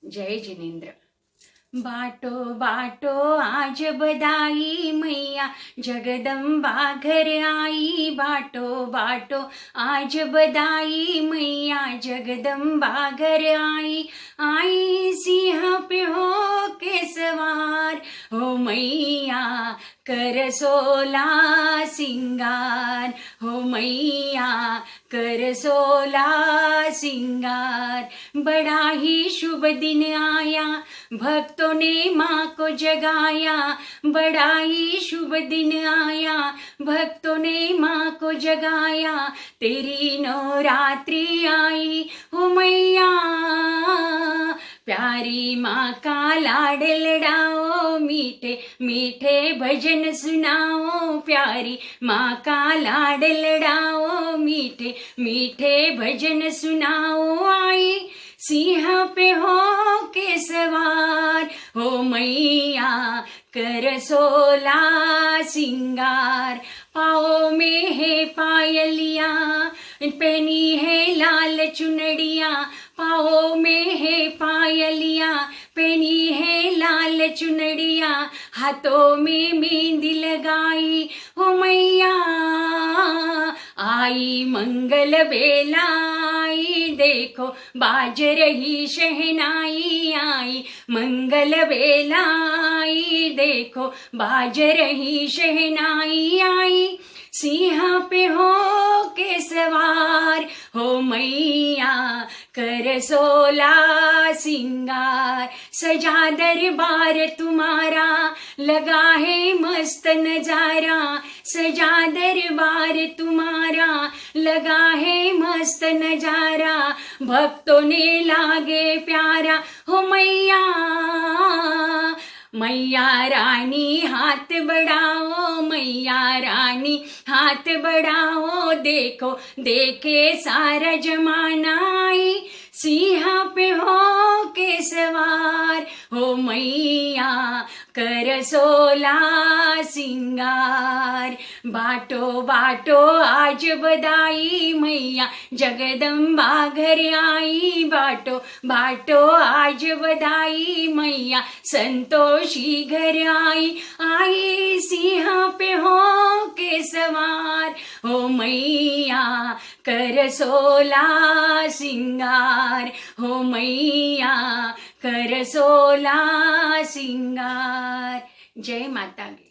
जय जिनेंद्र। बाटो बाटो आज बदाई मैया जगदम्बा घर आई। बाटो बाटो आज बदाई मैया जगदम्बा घर आई। आई सिंह पे हो के सवार हो मैया कर सोला सिंगार। हो मैया कर सोला सिंगार। बड़ा ही शुभ दिन आया भक्तों ने माँ को जगाया। बड़ा ही शुभ दिन आया भक्तों ने माँ को जगाया। तेरी नवरात्रि आई हो मैया प्यारी माँ का लाड लड़ाओ। मीठे मीठे भजन सुनाओ। प्यारी माँ का लाड लड़ाओ। मीठे मीठे भजन सुनाओ। आई सिंह पे हो के सवार हो मैया कर सोला सिंगार। पाओ में है पायलिया पहनी है लाल चुनड़िया। पाओ में है पायलिया पहनी है लाल चुनड़िया। हाथों में मेहंदी लगाई हो मैया आई मंगल बेला आई। देखो बाज रही शहनाई आई मंगल बेला आई। देखो बाज रही शहनाई आई। सिंह पे हो के सवार हो मैया कर सोला सिंगार। सजा दरबार तुम्हारा लगा है मस्त नजारा। सजा दरबार तुम्हारा लगा है मस्त नजारा। भक्तों ने लागे प्यारा हो मैया। मैया रानी हाथ बढ़ाओ। मैया रानी हाथ बढ़ाओ। देखो देखे सारा जमाना आई सिंह पे हो के सवार हो मैया कर सोला सिंगार। बाटो बाटो आज बदाई मैया जगदम्बा घर आई। बाटो बाटो आज बदाई मैया संतोषी घर आई। आई सिंह पे हो के सवार हो मैया कर सोला सिंगार। हो मैया कर सोला सिंगार। जय माता दी।